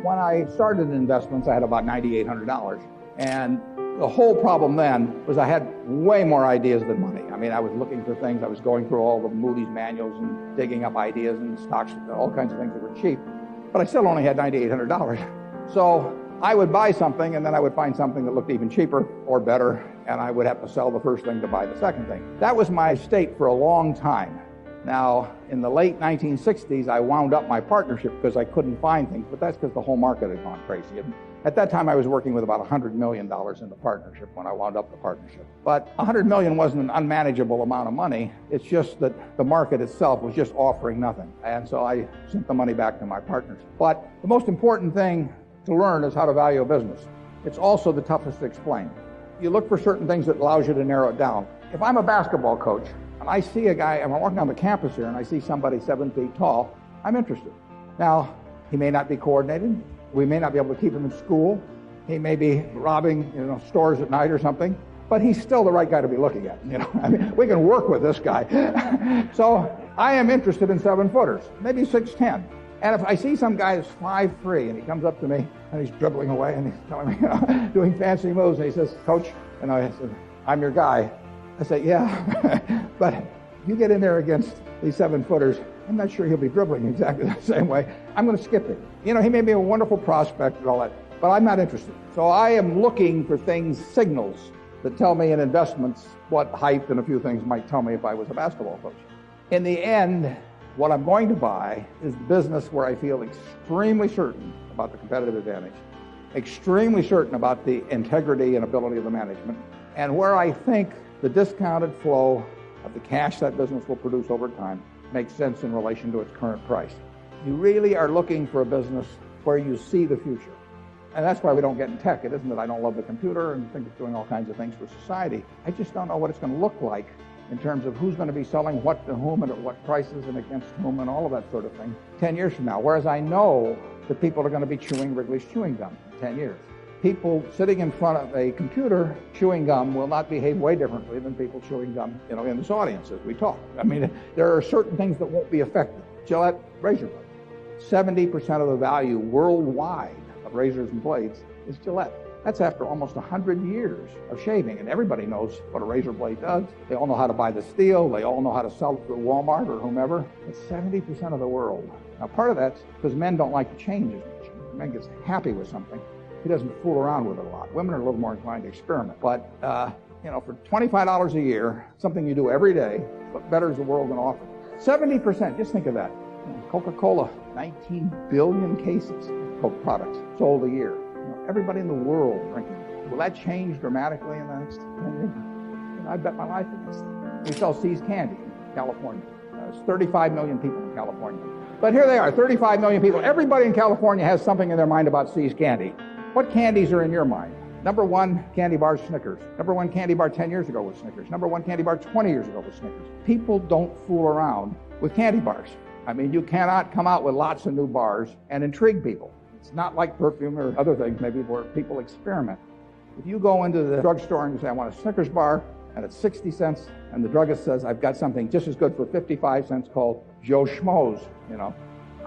When I started in investments, I had about $9,800. And the whole problem then was I had way more ideas than money. I mean, I was looking for things. I was going through all the Moody's manuals and digging up ideas and stocks, all kinds of things that were cheap. But I still only had $9,800. So I would buy something, and then I would find something that looked even cheaper or better, and I would have to sell the first thing to buy the second thing. That was my state for a long time. Now, in the late 1960s, I wound up my partnership because I couldn't find things, but that's because the whole market had gone crazy. And at that time, I was working with about $100 million in the partnership when I wound up the partnership. But $100 million wasn't an unmanageable amount of money. It's just that the market itself was just offering nothing. And so I sent the money back to my partners. But the most important thing to learn is how to value a business. It's also the toughest to explain. You look for certain things that allows you to narrow it down. If I'm a basketball coach, and I see a guy, and I'm walking on the campus here, and I see somebody 7 feet tall, I'm interested. Now, he may not be coordinated. We may not be able to keep him in school. He may be robbing, stores at night or something, but he's still the right guy to be looking at. I mean, we can work with this guy. So I am interested in 7-footers, maybe 6'10". And if I see some guy that's 5'3", and he comes up to me, and he's dribbling away, and he's telling me, doing fancy moves, and he says, "Coach," and I said, "I'm your guy." I say, "Yeah, but you get in there against these 7-footers, I'm not sure he'll be dribbling exactly the same way. I'm going to skip it." He may be a wonderful prospect and all that, but I'm not interested. So I am looking for things, signals, that tell me in investments what height and a few things might tell me if I was a basketball coach. In the end, what I'm going to buy is the business where I feel extremely certain about the competitive advantage, extremely certain about the integrity and ability of the management, and where I think the discounted flow of the cash that business will produce over time makes sense in relation to its current price. You really are looking for a business where you see the future. And that's why we don't get in tech. It isn't that I don't love the computer and think it's doing all kinds of things for society. I just don't know what it's going to look like in terms of who's going to be selling what to whom and at what prices and against whom and all of that sort of thing 10 years from now. Whereas I know that people are going to be chewing Wrigley's chewing gum in 10 years. People sitting in front of a computer chewing gum will not behave way differently than people chewing gum, in this audience as we talk. I mean, there are certain things that won't be affected. Gillette razor blade. 70% of the value worldwide of razors and blades is Gillette. That's after almost 100 years of shaving, and everybody knows what a razor blade does. They all know how to buy the steel. They all know how to sell it through Walmart or whomever. It's 70% of the world. Now, part of that's because men don't like to change as much. A man gets happy with something. He doesn't fool around with it a lot. Women are a little more inclined to experiment. But, for $25 a year, something you do every day, what better is the world going to offer? 70%, just think of that. Coca-Cola, 19 billion cases of Coke products sold a year. Everybody in the world drinking. Will that change dramatically in the next 10 years? I bet my life against it. We sell See's candy in California. There's 35 million people in California. But here they are, 35 million people. Everybody in California has something in their mind about See's candy. What candies are in your mind? Number one candy bar, Snickers. Number one candy bar 10 years ago was Snickers. Number one candy bar 20 years ago was Snickers. People don't fool around with candy bars. I mean, you cannot come out with lots of new bars and intrigue people. It's not like perfume or other things maybe where people experiment. If you go into the drugstore and you say, "I want a Snickers bar," and it's 60 cents, and the druggist says, "I've got something just as good for 55 cents called Joe Schmo's,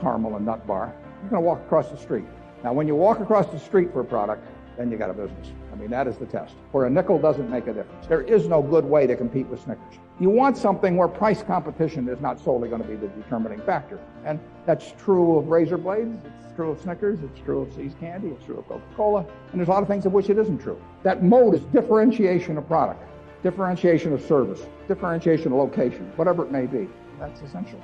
caramel and nut bar," you're going to walk across the street. Now, when you walk across the street for a product, then you got a business. I mean, that is the test. Where a nickel doesn't make a difference. There is no good way to compete with Snickers. You want something where price competition is not solely going to be the determining factor. And that's true of razor blades. It's true of Snickers. It's true of See's candy. It's true of Coca-Cola. And there's a lot of things of which it isn't true. That mode is differentiation of product, differentiation of service, differentiation of location, whatever it may be. That's essential.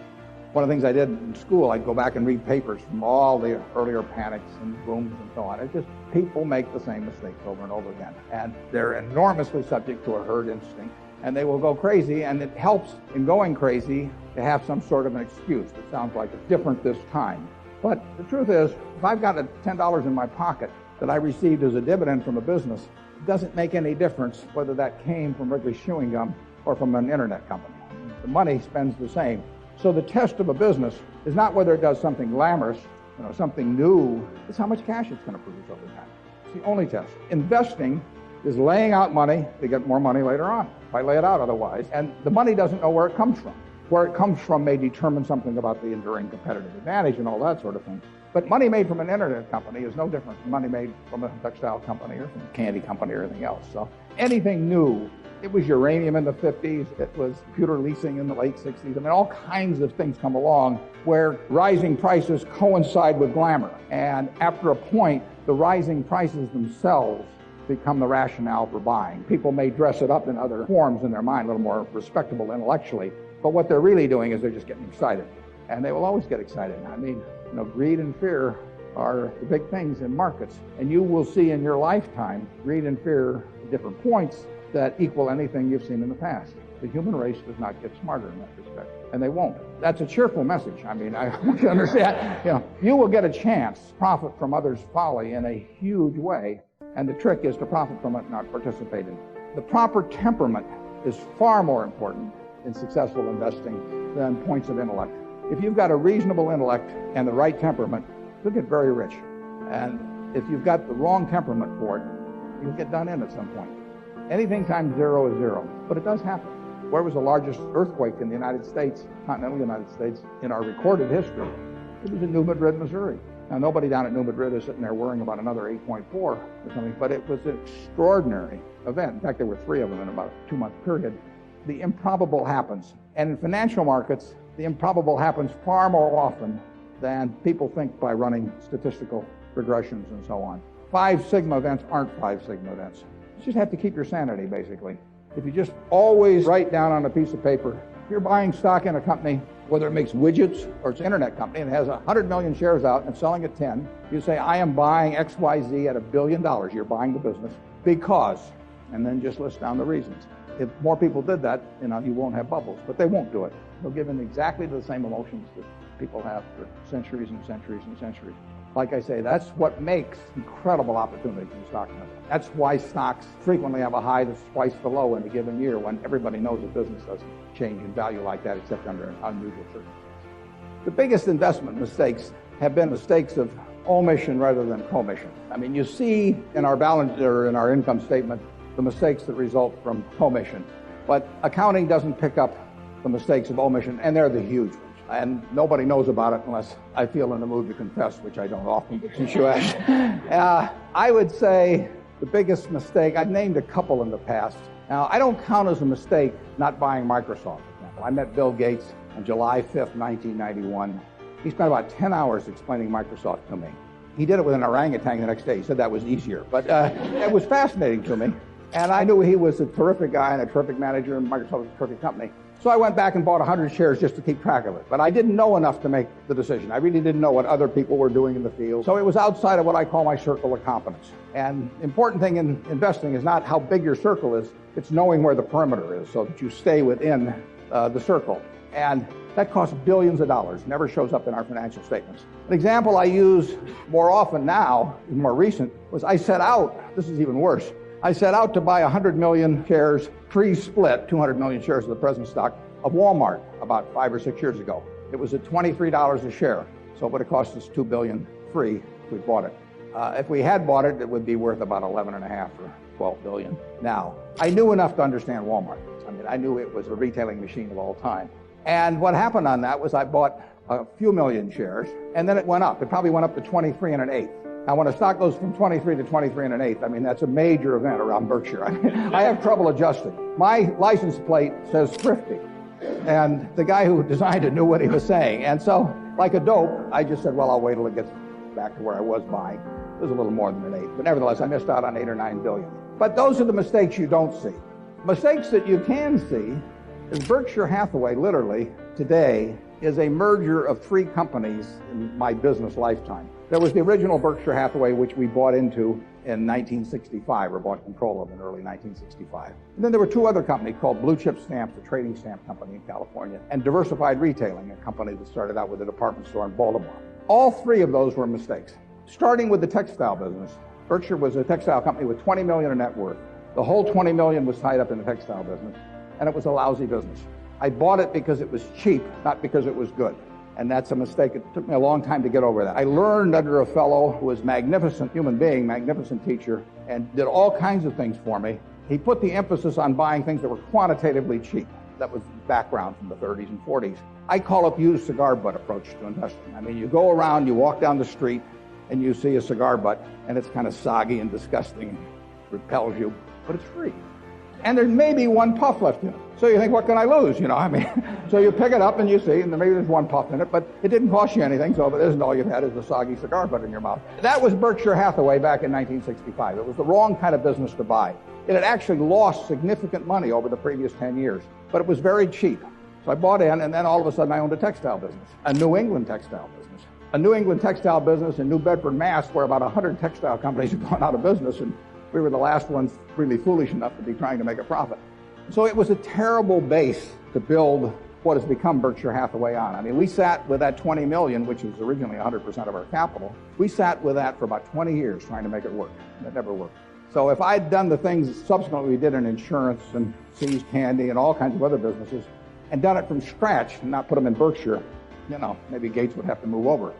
One of the things I did in school, I'd go back and read papers from all the earlier panics and booms and so on. It's just people make the same mistakes over and over again. And they're enormously subject to a herd instinct. And they will go crazy, and it helps in going crazy to have some sort of an excuse that sounds like it's different this time. But the truth is, if I've got $10 in my pocket that I received as a dividend from a business, it doesn't make any difference whether that came from Wrigley's chewing gum or from an internet company. The money spends the same. So the test of a business is not whether it does something glamorous, something new. It's how much cash it's going to produce over time. It's the only test. Investing is laying out money to get more money later on, if I lay it out otherwise. And the money doesn't know where it comes from. Where it comes from may determine something about the enduring competitive advantage and all that sort of thing. But money made from an internet company is no different from money made from a textile company or from a candy company or anything else. So anything new, it was uranium in the 50s, it was computer leasing in the late 60s. I mean, all kinds of things come along where rising prices coincide with glamour. And after a point, the rising prices themselves become the rationale for buying. People may dress it up in other forms in their mind, a little more respectable intellectually, but what they're really doing is they're just getting excited. And they will always get excited. I mean, greed and fear are the big things in markets. And you will see in your lifetime greed and fear at different points that equal anything you've seen in the past. The human race does not get smarter in that respect, and they won't. That's a cheerful message. I mean, I want you to understand, you will get a chance to profit from others' folly in a huge way, and the trick is to profit from it, not participate in it. The proper temperament is far more important in successful investing than points of intellect. If you've got a reasonable intellect and the right temperament, you'll get very rich. And if you've got the wrong temperament for it, you'll get done in at some point. Anything times zero is zero, but it does happen. Where was the largest earthquake in the United States, continental United States, in our recorded history? It was in New Madrid, Missouri. Now, nobody down at New Madrid is sitting there worrying about another 8.4 or something, but it was an extraordinary event. In fact, there were 3 of them in about a 2-month period. The improbable happens. And in financial markets, the improbable happens far more often than people think by running statistical regressions and so on. 5 sigma events aren't 5 sigma events. You just have to keep your sanity, basically. If you just always write down on a piece of paper, if you're buying stock in a company, whether it makes widgets or it's an internet company and it has 100 million shares out and selling at 10, you say, I am buying XYZ at $1 billion. You're buying the business because, and then just list down the reasons. If more people did that, you won't have bubbles, but they won't do it. They'll give in exactly the same emotions that people have for centuries and centuries and centuries. Like I say, that's what makes incredible opportunities in the stock market. That's why stocks frequently have a high that's twice the low in a given year when everybody knows a business doesn't change in value like that except under unusual circumstances. The biggest investment mistakes have been mistakes of omission rather than commission. I mean, you see in our balance or in our income statement the mistakes that result from commission, but accounting doesn't pick up the mistakes of omission, and they're the huge ones. And nobody knows about it unless I feel in the mood to confess, which I don't often, but since you asked. I would say the biggest mistake, I've named a couple in the past. Now, I don't count as a mistake not buying Microsoft, for example. I met Bill Gates on July 5th, 1991. He spent about 10 hours explaining Microsoft to me. He did it with an orangutan the next day. He said that was easier. But it was fascinating to me. And I knew he was a terrific guy and a terrific manager, and Microsoft was a terrific company. So I went back and bought 100 shares just to keep track of it. But I didn't know enough to make the decision. I really didn't know what other people were doing in the field. So it was outside of what I call my circle of competence. And the important thing in investing is not how big your circle is, it's knowing where the perimeter is so that you stay within the circle. And that costs billions of dollars, never shows up in our financial statements. An example I use more often now, more recent, was I set out, this is even worse, I set out to buy 100 million shares pre-split, 200 million shares of the present stock of Walmart about 5 or 6 years ago. It was at $23 a share, so it would have cost us $2 billion free if we bought it. If we had bought it, it would be worth about 11.5 or $12 billion. Now, I knew enough to understand Walmart. I mean, I knew it was a retailing machine of all time. And what happened on that was I bought a few million shares, and then it went up. It probably went up to 23 1/8. Now, when a stock goes from 23 to 23 1/8, I mean, that's a major event around Berkshire. I have trouble adjusting. My license plate says thrifty, and the guy who designed it knew what he was saying. And so, like a dope, I just said, well, I'll wait till it gets back to where I was buying. It was a little more than an 8, but nevertheless, I missed out on 8 or 9 billion. But those are the mistakes you don't see. Mistakes that you can see is Berkshire Hathaway, literally, today, is a merger of 3 companies in my business lifetime. There was the original Berkshire Hathaway, which we bought into in 1965, or bought control of in early 1965. And then there were 2 other companies called Blue Chip Stamps, a trading stamp company in California, and Diversified Retailing, a company that started out with a department store in Baltimore. All 3 of those were mistakes. Starting with the textile business, Berkshire was a textile company with $20 million in net worth. The whole $20 million was tied up in the textile business, and it was a lousy business. I bought it because it was cheap, not because it was good. And that's a mistake. It took me a long time to get over that. I learned under a fellow who was a magnificent human being, magnificent teacher, and did all kinds of things for me. He put the emphasis on buying things that were quantitatively cheap. That was background from the 30s and 40s. I call it used cigar butt approach to investing. I mean, you go around, you walk down the street, and you see a cigar butt, and it's kind of soggy and disgusting and repels you, but it's free. And there's maybe one puff left in it. So you think, what can I lose? So you pick it up and you see, and maybe there's one puff in it, but it didn't cost you anything, so if it isn't, all you've had is a soggy cigar butt in your mouth. That was Berkshire Hathaway back in 1965. It was the wrong kind of business to buy. It had actually lost significant money over the previous 10 years, but it was very cheap. So I bought in, and then all of a sudden I owned a textile business, a New England textile business. A New England textile business in New Bedford, Mass, where about 100 textile companies had gone out of business, and we were the last ones really foolish enough to be trying to make a profit. So it was a terrible base to build what has become Berkshire Hathaway on. I mean, we sat with that 20 million, which was originally 100% of our capital. We sat with that for about 20 years trying to make it work. It never worked. So if I'd done the things subsequently we did in insurance and See's Candy and all kinds of other businesses, and done it from scratch and not put them in Berkshire, maybe Gates would have to move over.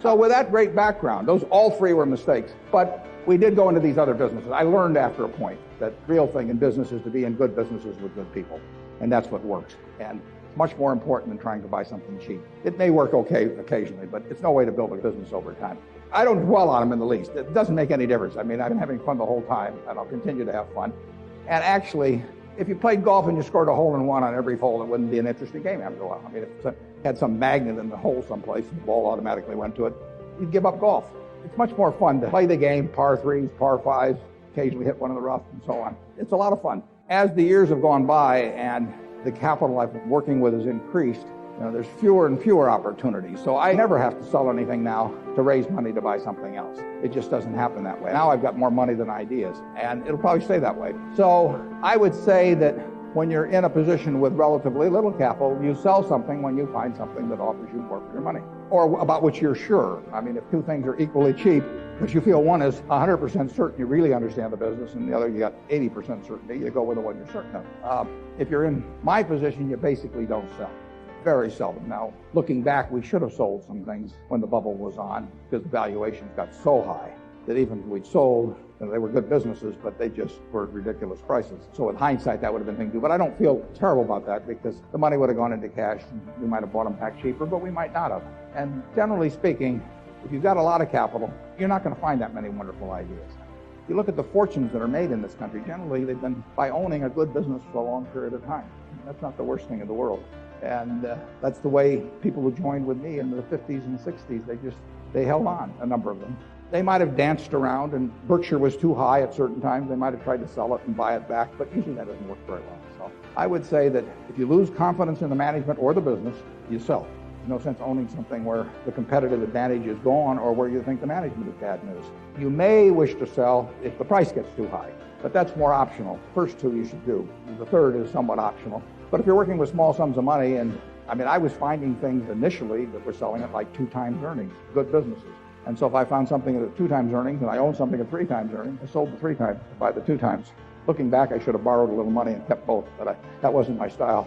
So with that great background, those all three were mistakes. But we did go into these other businesses. I learned after a point that real thing in business is to be in good businesses with good people. And that's what works. And it's much more important than trying to buy something cheap. It may work okay occasionally, but it's no way to build a business over time. I don't dwell on them in the least. It doesn't make any difference. I mean, I've been having fun the whole time, and I'll continue to have fun. And actually, if you played golf and you scored a hole-in-one on every hole, it wouldn't be an interesting game after a while. I mean, if it had some magnet in the hole someplace and the ball automatically went to it, you'd give up golf. It's much more fun to play the game, par threes, par fives, occasionally hit one in the rough, and so on. It's a lot of fun. As the years have gone by and the capital I've been working with has increased, there's fewer and fewer opportunities. So I never have to sell anything now to raise money to buy something else. It just doesn't happen that way. Now I've got more money than ideas, and it'll probably stay that way. So I would say that when you're in a position with relatively little capital, you sell something when you find something that offers you more for your money, or about which you're sure. I mean, if two things are equally cheap, but you feel one is 100% certain you really understand the business, and the other you got 80% certainty, you go with the one you're certain of. If you're in my position, you basically don't sell. Very seldom. Now, looking back, we should have sold some things when the bubble was on because the valuations got so high that even if we'd sold, they were good businesses, but they just were at ridiculous prices. So with hindsight, that would have been thing to do. But I don't feel terrible about that because the money would have gone into cash and we might have bought them back cheaper, but we might not have. And generally speaking, if you've got a lot of capital, you're not going to find that many wonderful ideas. If you look at the fortunes that are made in this country, generally they've been by owning a good business for a long period of time. That's not the worst thing in the world. And that's the way people who joined with me in the 50s and 60s, they held on, a number of them. They might have danced around, and Berkshire was too high at certain times. They might have tried to sell it and buy it back, but usually that doesn't work very well. So I would say that if you lose confidence in the management or the business, you sell. There's no sense owning something where the competitive advantage is gone or where you think the management is bad news. You may wish to sell if the price gets too high, but that's more optional. First two you should do. The third is somewhat optional. But if you're working with small sums of money, and I was finding things initially that were selling at like 2 times earnings, good businesses. And so if I found something at 2 times earnings and I owned something at 3 times earnings, I sold the 3 times to buy the 2 times. Looking back, I should have borrowed a little money and kept both, but that wasn't my style.